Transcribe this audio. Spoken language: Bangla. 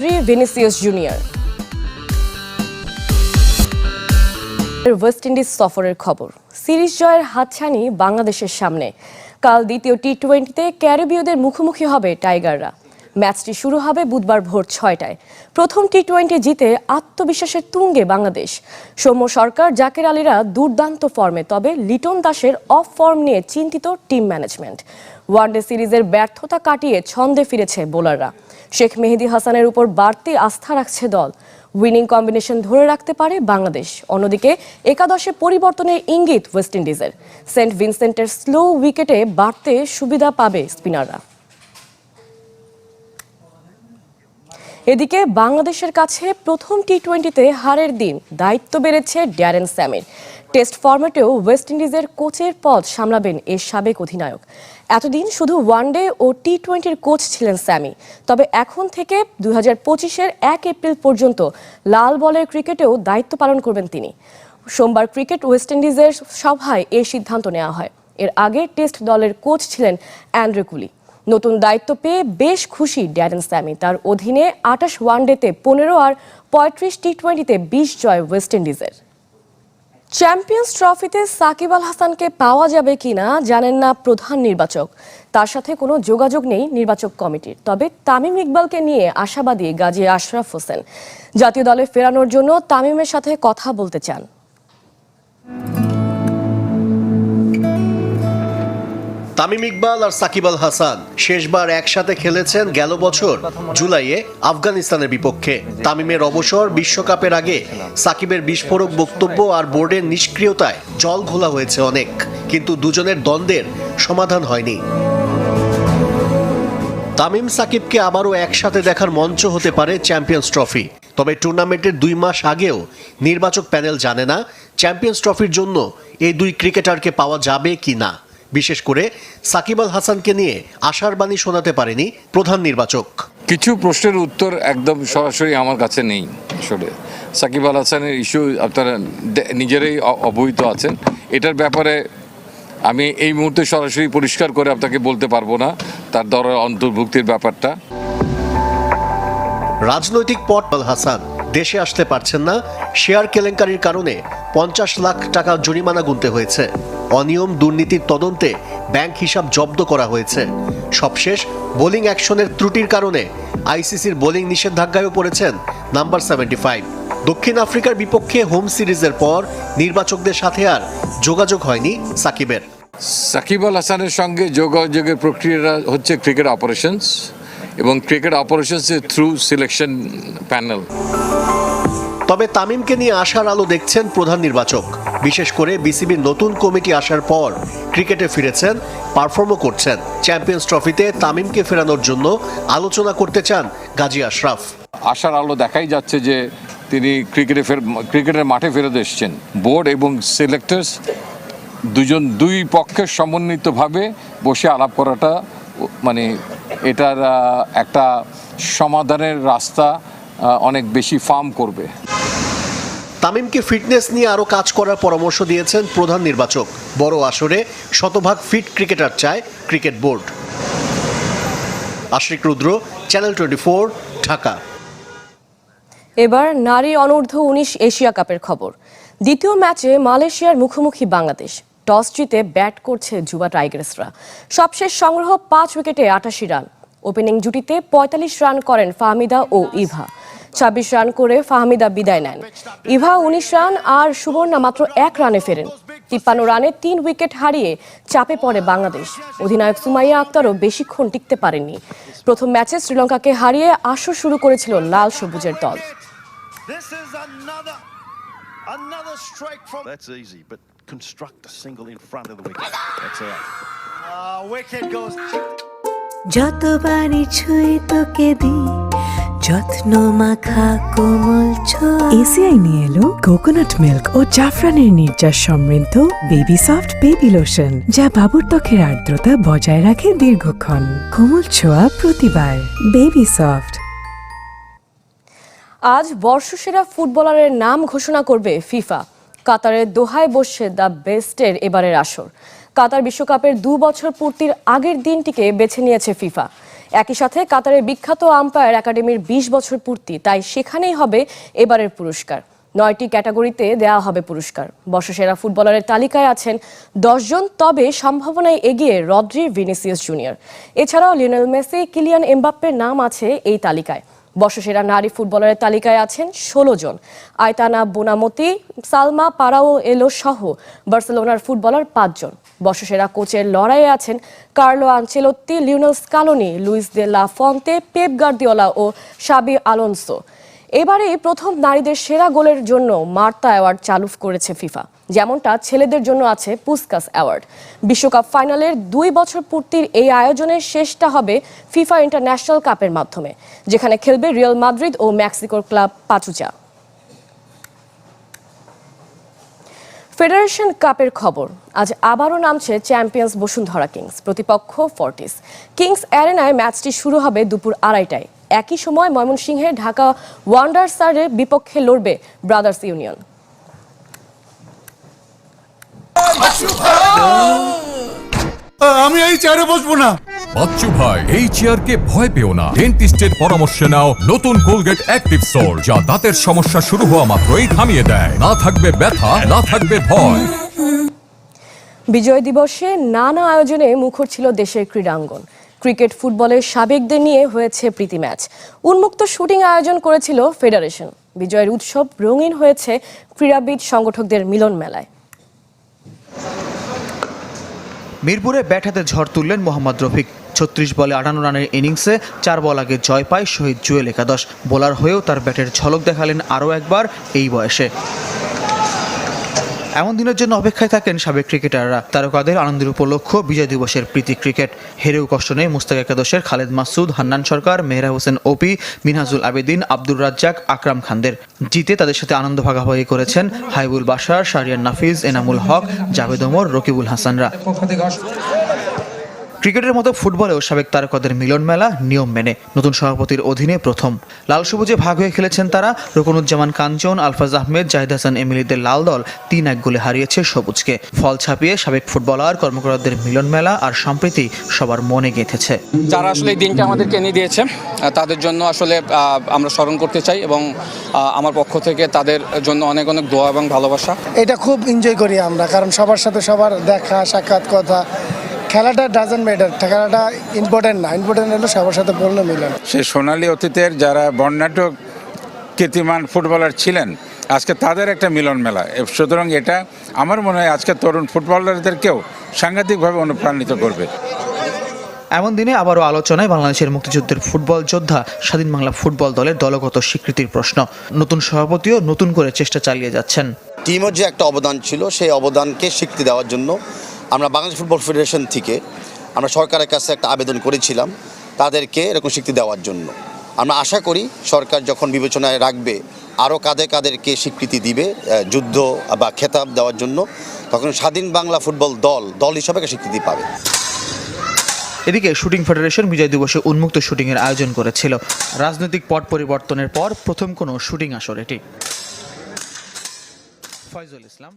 ভিনিসিয়াস জুনিয়র ওয়েস্ট ইন্ডিজ সফরের খবর। সিরিজ জয়ের হাতছানি বাংলাদেশের সামনে। কাল দ্বিতীয় টি-20তে ক্যারিবীয়দের মুখোমুখি হবে টাইগাররা। ম্যাচটি শুরু হবে বুধবার ভোর 6টায়। প্রথম টি-20 জিতে আত্মবিশ্বাসের তুঙ্গে বাংলাদেশ। সৌম্য সরকার, জাকের আলীরা দুর্দান্ত ফর্মে, তবে লিটন দাসের অফ ফর্ম নিয়ে চিন্তিত টিম ম্যানেজমেন্ট। ওয়ানডে সিরিজের ব্যর্থতা কাটিয়ে ছন্দে ফিরেছে বোলাররা। শেখ মেহেদী হাসানের উপর বাড়তি আস্থা রাখছে দল। উইনিং কম্বিনেশন ধরে রাখতে পারে বাংলাদেশ। অন্যদিকে একাদশে পরিবর্তনের ইঙ্গিত ওয়েস্ট ইন্ডিজের। সেন্ট ভিনসেন্টের স্লো উইকেটে বাড়তে সুবিধা পাবে স্পিনাররা। এদিকে বাংলাদেশের কাছে প্রথম টি-20তে হারের দিন দায়িত্ব বেড়েছে ড্যারেন স্যামির। টেস্ট ফরম্যাটেও ওয়েস্ট ইন্ডিজের কোচের পদ সামলাবেন এর সাবেক অধিনায়ক। এতদিন শুধু ওয়ানডে ও টি-20-র কোচ ছিলেন স্যামি, তবে এখন থেকে 2025-এর 1 এপ্রিল পর্যন্ত লাল বলের ক্রিকেটেও দায়িত্ব পালন করবেন তিনি। সোমবার ক্রিকেট ওয়েস্ট ইন্ডিজের সভায় এই সিদ্ধান্ত নেওয়া হয়। এর আগে টেস্ট দলের কোচ ছিলেন অ্যান্ড্রে কুলি। নতুন দায়িত্ব পেয়ে বেশ খুশি ড্যারেন স্যামি। তার অধীনে 28 ওয়ানডেতে 15 আর 35 টি-20তে 20 জয় ওয়েস্ট ইন্ডিজের। চ্যাম্পিয়ন্স ট্রফিতে সাকিব আল হাসানকে পাওয়া যাবে কিনা জানেন না প্রধান নির্বাচক। তার সাথে কোনো যোগাযোগ নেই নির্বাচক কমিটির। তবে তামিম ইকবালকে নিয়ে আশাবাদী গাজী আশরাফ হোসেন। জাতীয় দলে ফেরানোর জন্য তামিমের সাথে কথা বলতে চান। তামিম ইকবাল আর সাকিব আল হাসান শেষবার একসাথে খেলেছেন গেল বছর জুলাইয়ে আফগানিস্তানের বিপক্ষে। তামিমের অবসর, বিশ্বকাপের আগে সাকিবের বিস্ফোরক বক্তব্য আর বোর্ডের নিষ্ক্রিয়তায় জল ঘোলা হয়েছে অনেক, কিন্তু দুজনের দ্বন্দ্বের সমাধান হয়নি। তামিম সাকিবকে আবারও একসাথে দেখার মঞ্চ হতে পারে চ্যাম্পিয়ন্স ট্রফি। তবে টুর্নামেন্টের 2 মাস আগেও নির্বাচক প্যানেল জানে না চ্যাম্পিয়ন্স ট্রফির জন্য এই দুই ক্রিকেটারকে পাওয়া যাবে কি না। বিশেষ করে সাকিব আল হাসানকে নিয়ে আশার বাণী শোনাতে পারেনি প্রধান নির্বাচক। কিছু প্রশ্নের উত্তর একদম সরাসরি আমার কাছে নেই। আসলে সাকিব আল হাসানের ইস্যু আপনারা নিজেরাই অবহিত আছেন। এটার ব্যাপারে আমি এই মুহূর্তে সরাসরি পরিষ্কার করে আপনাকে বলতে পারবো না তার দলের অন্তর্ভুক্তির ব্যাপারটা। রাজনৈতিক পট আল হাসান দেশে আসতে পারছেন না। শেয়ার কেলেঙ্কারির কারণে 50 লাখ টাকা জরিমানা গুনতে হয়েছে। অনিয়ম দুর্নীতির তদন্তে ব্যাংক হিসাব জব্দ করা হয়েছে। সবশেষ বোলিং অ্যাকশনের ত্রুটির কারণে আইসিসির বোলিং নিষেধাজ্ঞায়ও পড়েছেন নাম্বার 75। দক্ষিণ আফ্রিকার বিপক্ষে হোম সিরিজের পর নির্বাচকদের সাথে আর যোগাযোগ হয়নি সাকিবের। সাকিব আল হাসানের সঙ্গে যোগাযোগের প্রক্রিয়াটা হচ্ছে ক্রিকেট অপারেশনস এবং ক্রিকেট অপারেশনসের থ্রু সিলেকশন প্যানেল। তবে তামিমকে নিয়ে আশার আলো দেখছেন প্রধান নির্বাচক। বিশেষ করে বিসিবির নতুন কমিটি আসার পর ক্রিকেটে ফিরেছেন, পারফর্মও করছেন। চ্যাম্পিয়ন্স ট্রফিতে তামিমকে ফেরানোর জন্য আলোচনা করতে চান গাজী আশরাফ। আশার আলো দেখাই যাচ্ছে যে তিনি ক্রিকেটের মাঠে ফেরত এসছেন। বোর্ড এবং সিলেক্টার্স দুই পক্ষের সমন্বিতভাবে বসে আলাপ করাটা মানে এটার একটা সমাধানের রাস্তা অনেক বেশি ফার্ম করবে। তামিমকে ফিটনেস নিয়ে আরও কাজ করার পরামর্শ দিয়েছেন প্রধান নির্বাচক। বড় আসরে শতভাগ ফিট ক্রিকেটার চায় ক্রিকেট বোর্ড। আশরিক রুদ্র, চ্যানেল 24, ঢাকা। এবার নারী অনূর্ধ্ব 19 এশিয়া কাপের খবর। দ্বিতীয় ম্যাচে মালয়েশিয়ার মুখোমুখি বাংলাদেশ। টস জিতে ব্যাট করছে যুবা টাইগার্সরা। সবশেষ সংগ্রহ 5 উইকেটে 88 রান। ওপেনিং জুটিতে 45 রান করেন ফাহমিদা ও ইভা। 26 রান করে ফাহমিদা বিদায় নেন। ইভা 19 রান আর সুবর্ণা মাত্র 1 রানে ফেরেন। 53 রানে 3 উইকেট হারিয়ে চাপে পড়ে বাংলাদেশ। অধিনায়ক সুমাইয়া আক্তারও বেশিক্ষণ টিকতে পারেননি। প্রথম ম্যাচে শ্রীলঙ্কাকে হারিয়ে আসর শুরু করেছিল লাল সবুজের দল। যতবারই ছুঁই তোকে দিই যত্ন মাখা কোমল ছোঁয়া। এসিআই নিয়ে এলো কোকোনাট মিল্ক ও জাফরানের নির্যাস সমৃদ্ধ বেবি সফট বেবি লোশন, যা বাবুর ত্বকের আর্দ্রতা বজায় রাখে দীর্ঘক্ষণ। কোমল ছোঁয়া প্রতিবার। Baby soft. আজ বর্ষসেরা ফুটবলারের নাম ঘোষণা করবে ফিফা। কাতারের দোহায় বসছে দ্য বেস্টের এবারের আসর। কাতার বিশ্বকাপের 2 বছর পূর্তির আগের দিনটিকে বেছে নিয়েছে ফিফা। একই সাথে কাতারের বিখ্যাত আম্পায়ার একাডেমির 20 বছর পূর্তি, তাই সেখানেই হবে এবারের পুরস্কার। 9টি ক্যাটাগরিতে দেওয়া হবে পুরস্কার। বর্ষসেরা ফুটবলারের তালিকায় আছেন 10 জন, তবে সম্ভাবনায় এগিয়ে রদ্রি, ভিনিসিয়াস জুনিয়র। এছাড়াও লিওনেল মেসি, কিলিয়ান এমবাপ্পের নাম আছে এই তালিকায়। বর্ষসেরা নারী ফুটবলারের তালিকায় আছেন 16 জন। আয়তানা বোনামতি, সালমা পারাও এলো সহ বার্সেলোনার ফুটবলার 5 জন। বর্ষসেরা কোচের লড়াইয়ে আছেন Carlo Ancelotti, Lionel Scaloni, Luis de la Fuente, Pep Guardiola ও শাবি আলোনসো। এবারেই প্রথম নারীদের সেরা গোলের জন্য মার্তা অ্যাওয়ার্ড চালু করেছে ফিফা, যেমনটা ছেলেদের জন্য আছে পুস্কাস অ্যাওয়ার্ড। বিশ্বকাপ ফাইনালের 2 বছর পূর্তির এই আয়োজনের শেষটা হবে ফিফা ইন্টারন্যাশনাল কাপের মাধ্যমে, যেখানে খেলবে রিয়াল মাদ্রিদ ও মেক্সিকোর ক্লাব পাচুচা। ফেডারেশন কাপের খবর, আজ আবারও নামছে চ্যাম্পিয়ন্স বসুন্ধরা কিংস, প্রতিপক্ষ ফর্টিস। কিংস অ্যারেনায় ম্যাচটি শুরু হবে দুপুর 2:30টায়। একই সময় ময়মনসিংহে ঢাকা ওয়ান্ডারসারের বিপক্ষে লড়বে ব্রাদার্স ইউনিয়ন। আমি এই চেয়ারে বসবো না। বাচ্চু ভাই, এই চেয়ারকে ভয় পেও না। ডেন্টিস্টের পরামর্শ নাও নতুন কোলগেট অ্যাক্টিভ সোল, যা দাঁতের সমস্যা শুরু হওয়া মাত্রই থামিয়ে দেয়। না থাকবে ব্যথা, না থাকবে ভয়। বিজয় দিবসে নানা আয়োজনে মুখর ছিল দেশের ক্রীড়াঙ্গন। ক্রিকেট, ফুটবলের সাবেকদের নিয়ে হয়েছে প্রীতি ম্যাচ। উন্মুক্ত শুটিং আয়োজন করেছিল ফেডারেশন। বিজয়ের উৎসব রঙিন হয়েছে ক্রীড়াবিদ সংগঠকদের মিলন মেলায়। মিরপুরে ব্যাট হাতে ঝড় তুললেন মোহাম্মদ রফিক। 36 বলে 58 রানের ইনিংসে 4 বল আগে জয় পায় শহীদ জুয়েল একাদশ। বোলার হয়েও তার ব্যাটের ঝলক দেখালেন আরও একবার এই বয়সে। এমন দিনের জন্য অপেক্ষায় থাকেন সাবেক ক্রিকেটাররা। তারকাদের আনন্দের উপলক্ষ বিজয় দিবসের প্রীতি ক্রিকেট। হেরেও কষ্ট নেই মুস্তাক একাদশের খালেদ মাসুদ, হান্নান সরকার, মেহরা হোসেন ওপি, মিনহাজুল আবেদিন, আব্দুর রাজ্জাক, আকরাম খানদের। জিতে তাদের সাথে আনন্দ ভাগাভাগি করেছেন হাইবুল বাশার, শাহরিয়ার নাফিজ, এনামুল হক, জাভেদ ওমর, রকিবুল হাসানরা। ক্রিকেটের মতো ফুটবলেও সাবেক তারকাদের মিলন মেলা নিয়ম মেনে নতুন সভাপতির অধীনে প্রথম। লাল সবুজে ভাগ হয়ে খেলেছেন তারা। রুকনুজ্জামান কাঞ্চন, আলফাজ আহমেদ, জাহিদ হাসান এমিলিদের লাল দল 3-1 গোলে হারিয়েছে সবুজকে। ফল ছাপিয়ে সাবেক ফুটবলার, কর্মকর্তাদের মিলন মেলা আর সম্প্রীতি সবার মনে গেঁথেছে। যারা আসলে এই দিনটা আমাদেরকে এনে দিয়েছে, তাদের জন্য আসলে আমরা স্মরণ করতে চাই এবং আমার পক্ষ থেকে তাদের জন্য অনেক অনেক দোয়া এবং ভালোবাসা। এটা খুব এনজয় করি আমরা, কারণ সবার সাথে সবার দেখা সাক্ষাৎ কথা। খেলাটা ডাজন্ট ম্যাটার, খেলাটা ইম্পর্টেন্ট না, ইম্পর্টেন্ট হলো সবার সাথে বলল মিলন। সে সোনালী অতীতের যারা বর্ণাঢ্য কীর্তিমান ফুটবলার ছিলেন, আজকে তাদের একটা মিলন মেলা। সুতরাং এটা আমার মনে হয় আজকে তরুণ ফুটবলারদেরকেও সাংঘাতিকভাবে অনুপ্রাণিত করবে। এমন দিনে আবারও আলোচনায় বাংলাদেশের মুক্তিযুদ্ধের ফুটবল যোদ্ধা স্বাধীন বাংলা ফুটবল দলের দলগত স্বীকৃতির প্রশ্ন। নতুন সভাপতিও নতুন করে চেষ্টা চালিয়ে যাচ্ছেন। টিমের যে একটা অবদান ছিল, সেই অবদানকে স্বীকৃতি দেওয়ার জন্য আমরা বাংলাদেশ ফুটবল ফেডারেশন থেকে আমরা সরকারের কাছে একটা আবেদন করেছিলাম তাদেরকে এরকম স্বীকৃতি দেওয়ার জন্য। আমরা আশা করি সরকার যখন বিবেচনায় রাখবে আরও কাদেরকে স্বীকৃতি দিবে যুদ্ধ বা খেতাব দেওয়ার জন্য, তখন স্বাধীন বাংলা ফুটবল দল হিসাবে স্বীকৃতি পাবে। এদিকে শুটিং ফেডারেশন বিজয় দিবসে উন্মুক্ত শুটিংয়ের আয়োজন করেছিল। রাজনৈতিক পট পরিবর্তনের পর প্রথম কোনো শুটিং আসর এটি। ফয়জুল ইসলাম।